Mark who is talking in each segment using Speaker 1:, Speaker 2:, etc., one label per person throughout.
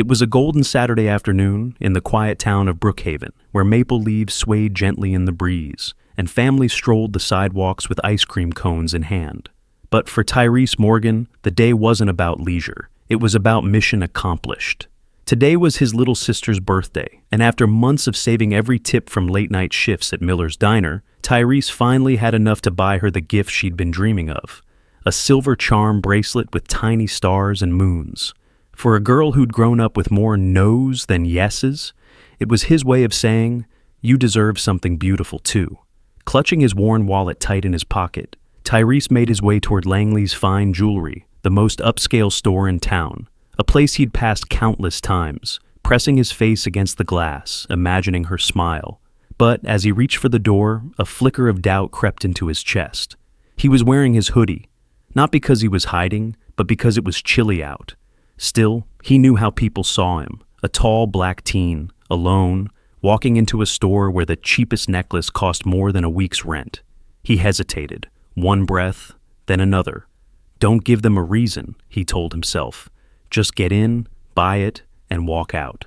Speaker 1: It was a golden Saturday afternoon in the quiet town of Brookhaven, where maple leaves swayed gently in the breeze, and families strolled the sidewalks with ice cream cones in hand. But for Tyrese Morgan, the day wasn't about leisure. It was about mission accomplished. Today was his little sister's birthday, and after months of saving every tip from late-night shifts at Miller's Diner, Tyrese finally had enough to buy her the gift she'd been dreaming of, a silver charm bracelet with tiny stars and moons. For a girl who'd grown up with more no's than yeses, it was his way of saying, "You deserve something beautiful too." Clutching his worn wallet tight in his pocket, Tyrese made his way toward Langley's Fine Jewelry, the most upscale store in town, a place he'd passed countless times, pressing his face against the glass, imagining her smile. But as he reached for the door, a flicker of doubt crept into his chest. He was wearing his hoodie, not because he was hiding, but because it was chilly out. Still, he knew how people saw him, a tall black teen, alone, walking into a store where the cheapest necklace cost more than a week's rent. He hesitated, one breath, then another. Don't give them a reason, he told himself. Just get in, buy it, and walk out.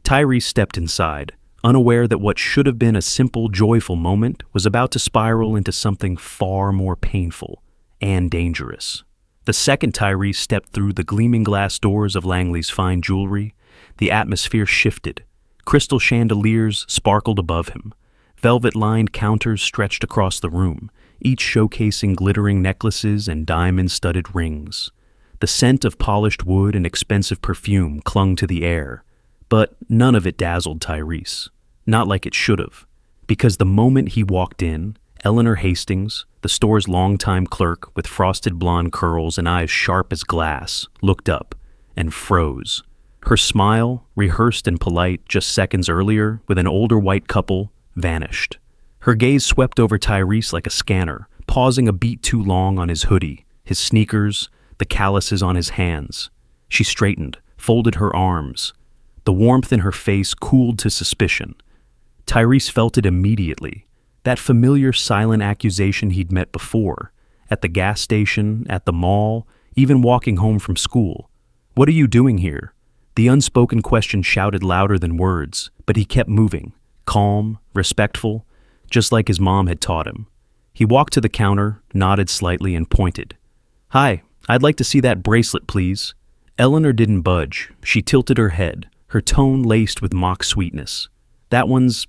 Speaker 1: Tyrese stepped inside, unaware that what should have been a simple, joyful moment was about to spiral into something far more painful and dangerous. The second Tyrese stepped through the gleaming glass doors of Langley's Fine Jewelry, the atmosphere shifted. Crystal chandeliers sparkled above him. Velvet-lined counters stretched across the room, each showcasing glittering necklaces and diamond-studded rings. The scent of polished wood and expensive perfume clung to the air, but none of it dazzled Tyrese. Not like it should have, because the moment he walked in, Eleanor Hastings, the store's longtime clerk with frosted blonde curls and eyes sharp as glass, looked up and froze. Her smile, rehearsed and polite just seconds earlier with an older white couple, vanished. Her gaze swept over Tyrese like a scanner, pausing a beat too long on his hoodie, his sneakers, the calluses on his hands. She straightened, folded her arms. The warmth in her face cooled to suspicion. Tyrese felt it immediately. That familiar silent accusation he'd met before, at the gas station, at the mall, even walking home from school. "What are you doing here?" The unspoken question shouted louder than words, but he kept moving, calm, respectful, just like his mom had taught him. He walked to the counter, nodded slightly, and pointed. "Hi, I'd like to see that bracelet, please." Eleanor didn't budge. She tilted her head, her tone laced with mock sweetness. "That one's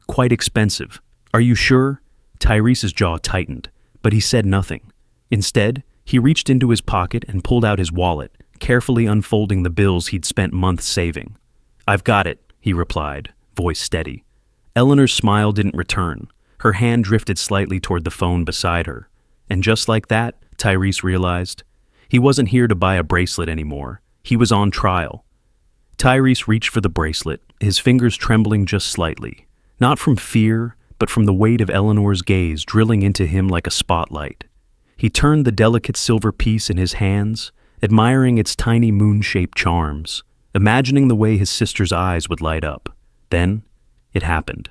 Speaker 1: quite expensive." "Are you sure?" Tyrese's jaw tightened, but he said nothing. Instead, he reached into his pocket and pulled out his wallet, carefully unfolding the bills he'd spent months saving. "I've got it," he replied, voice steady. Eleanor's smile didn't return. Her hand drifted slightly toward the phone beside her. And just like that, Tyrese realized, he wasn't here to buy a bracelet anymore. He was on trial. Tyrese reached for the bracelet, his fingers trembling just slightly. Not from fear, but from the weight of Eleanor's gaze drilling into him like a spotlight. He turned the delicate silver piece in his hands, admiring its tiny moon-shaped charms, imagining the way his sister's eyes would light up. Then, it happened.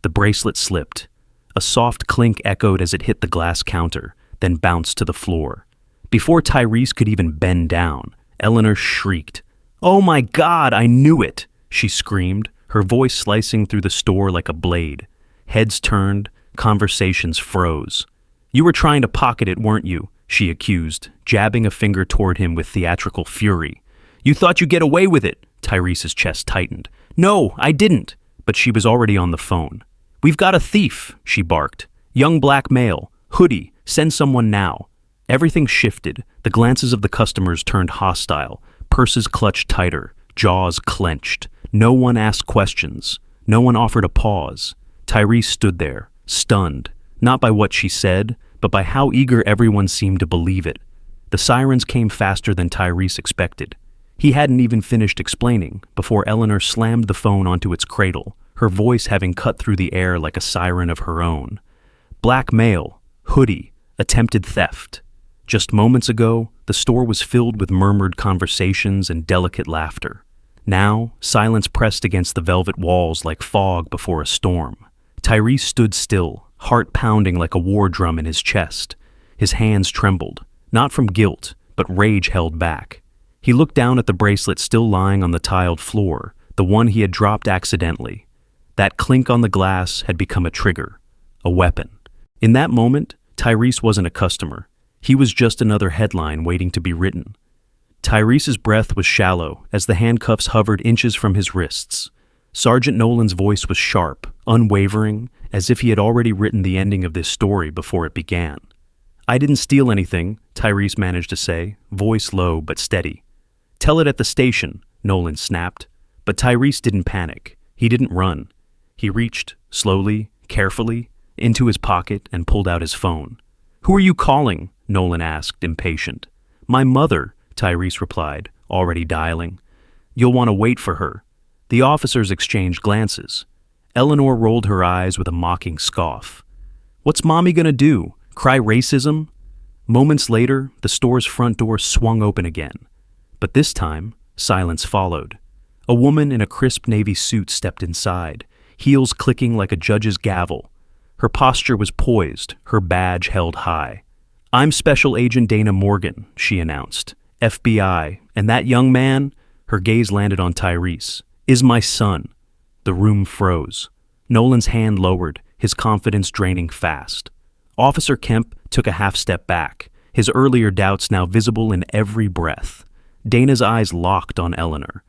Speaker 1: The bracelet slipped. A soft clink echoed as it hit the glass counter, then bounced to the floor. Before Tyrese could even bend down, Eleanor shrieked. "Oh my God, I knew it!" she screamed, her voice slicing through the store like a blade. Heads turned, conversations froze. "You were trying to pocket it, weren't you?" she accused, jabbing a finger toward him with theatrical fury. "You thought you'd get away with it!" Tyrese's chest tightened. "No, I didn't!" But she was already on the phone. "We've got a thief," she barked. "Young black male, hoodie, send someone now." Everything shifted. The glances of the customers turned hostile, purses clutched tighter, jaws clenched. No one asked questions. No one offered a pause. Tyrese stood there, stunned, not by what she said, but by how eager everyone seemed to believe it. The sirens came faster than Tyrese expected. He hadn't even finished explaining before Eleanor slammed the phone onto its cradle, her voice having cut through the air like a siren of her own. Black male, hoodie, attempted theft. Just moments ago, the store was filled with murmured conversations and delicate laughter. Now, silence pressed against the velvet walls like fog before a storm. Tyrese stood still, heart pounding like a war drum in his chest. His hands trembled, not from guilt, but rage held back. He looked down at the bracelet still lying on the tiled floor, the one he had dropped accidentally. That clink on the glass had become a trigger, a weapon. In that moment, Tyrese wasn't a customer. He was just another headline waiting to be written. Tyrese's breath was shallow as the handcuffs hovered inches from his wrists. Sergeant Nolan's voice was sharp, unwavering, as if he had already written the ending of this story before it began. "I didn't steal anything," Tyrese managed to say, voice low but steady. "Tell it at the station," Nolan snapped. But Tyrese didn't panic. He didn't run. He reached, slowly, carefully, into his pocket and pulled out his phone. "Who are you calling?" Nolan asked, impatient. "My mother," Tyrese replied, already dialing. "You'll want to wait for her." The officers exchanged glances. Eleanor rolled her eyes with a mocking scoff. "What's Mommy gonna do? Cry racism?" Moments later, the store's front door swung open again. But this time, silence followed. A woman in a crisp navy suit stepped inside, heels clicking like a judge's gavel. Her posture was poised, her badge held high. "I'm Special Agent Dana Morgan," she announced. "FBI, and that young man," her gaze landed on Tyrese, "is my son." The room froze. Nolan's hand lowered, his confidence draining fast. Officer Kemp took a half step back, his earlier doubts now visible in every breath. Dana's eyes locked on Eleanor.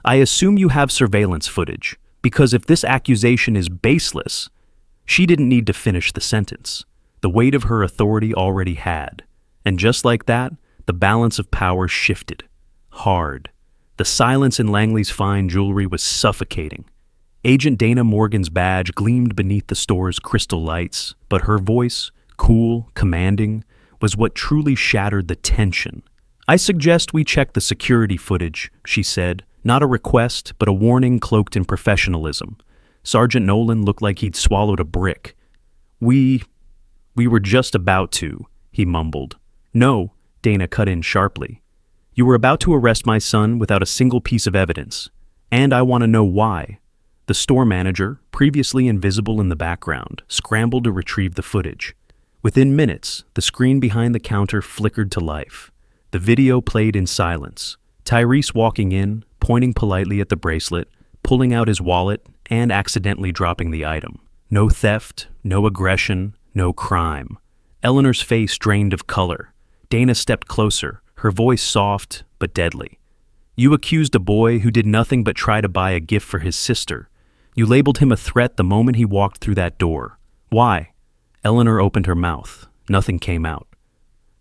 Speaker 1: "I assume you have surveillance footage, because if this accusation is baseless..." She didn't need to finish the sentence. The weight of her authority already had. And just like that, the balance of power shifted. Hard. The silence in Langley's fine jewelry was suffocating. Agent Dana Morgan's badge gleamed beneath the store's crystal lights, but her voice, cool, commanding, was what truly shattered the tension. "I suggest we check the security footage," she said, not a request, but a warning cloaked in professionalism. Sergeant Nolan looked like he'd swallowed a brick. We were just about to," he mumbled. "No," Dana cut in sharply. "You were about to arrest my son without a single piece of evidence. And I want to know why." The store manager, previously invisible in the background, scrambled to retrieve the footage. Within minutes, the screen behind the counter flickered to life. The video played in silence. Tyrese walking in, pointing politely at the bracelet, pulling out his wallet, and accidentally dropping the item. No theft, no aggression, no crime. Eleanor's face drained of color. Dana stepped closer, her voice soft but deadly. "You accused a boy who did nothing but try to buy a gift for his sister. You labeled him a threat the moment he walked through that door. Why?" Eleanor opened her mouth. Nothing came out.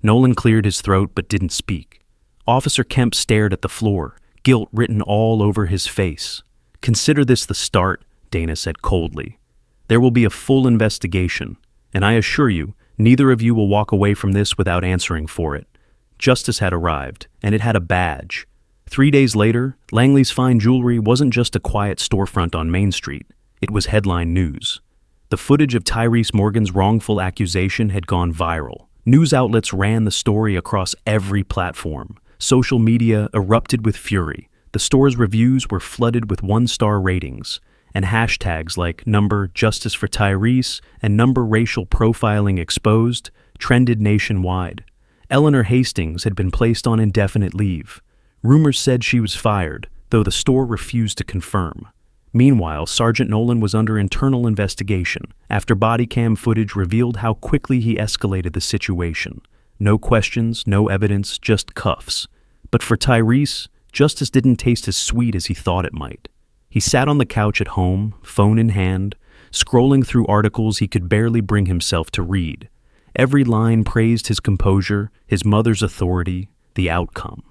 Speaker 1: Nolan cleared his throat but didn't speak. Officer Kemp stared at the floor, guilt written all over his face. "Consider this the start," Dana said coldly. "There will be a full investigation, and I assure you, neither of you will walk away from this without answering for it." Justice had arrived, and it had a badge. 3 days later, Langley's fine jewelry wasn't just a quiet storefront on Main Street. It was headline news. The footage of Tyrese Morgan's wrongful accusation had gone viral. News outlets ran the story across every platform. Social media erupted with fury. The store's reviews were flooded with one-star ratings, and hashtags like #Justice for Tyrese and #racial profiling exposed trended nationwide. Eleanor Hastings had been placed on indefinite leave. Rumors said she was fired, though the store refused to confirm. Meanwhile, Sergeant Nolan was under internal investigation after body cam footage revealed how quickly he escalated the situation. No questions, no evidence, just cuffs. But for Tyrese, justice didn't taste as sweet as he thought it might. He sat on the couch at home, phone in hand, scrolling through articles he could barely bring himself to read. Every line praised his composure, his mother's authority, the outcome.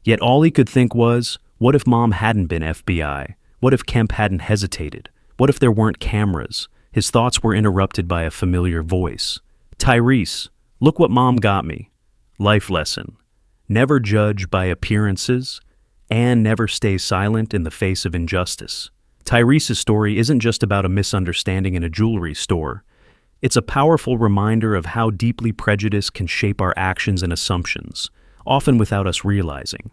Speaker 1: Yet all he could think was, what if Mom hadn't been FBI? What if Kemp hadn't hesitated? What if there weren't cameras? His thoughts were interrupted by a familiar voice. "Tyrese, look what Mom got me." Life lesson. Never judge by appearances, and never stay silent in the face of injustice. Tyrese's story isn't just about a misunderstanding in a jewelry store. It's a powerful reminder of how deeply prejudice can shape our actions and assumptions, often without us realizing.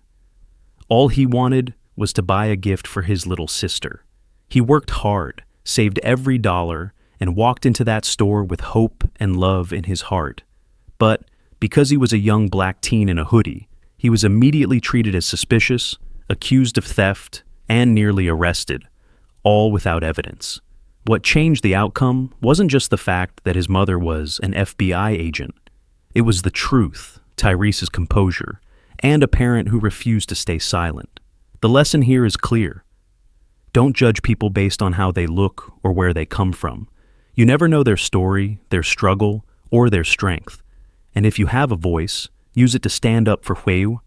Speaker 1: All he wanted was to buy a gift for his little sister. He worked hard, saved every dollar, and walked into that store with hope and love in his heart. But because he was a young black teen in a hoodie, He was immediately treated as suspicious, accused of theft, and nearly arrested, all without evidence. What changed the outcome wasn't just the fact that his mother was an FBI agent. It was the truth, Tyrese's composure, and a parent who refused to stay silent. The lesson here is clear. Don't judge people based on how they look or where they come from. You never know their story, their struggle, or their strength. And if you have a voice, use it to stand up for Hueu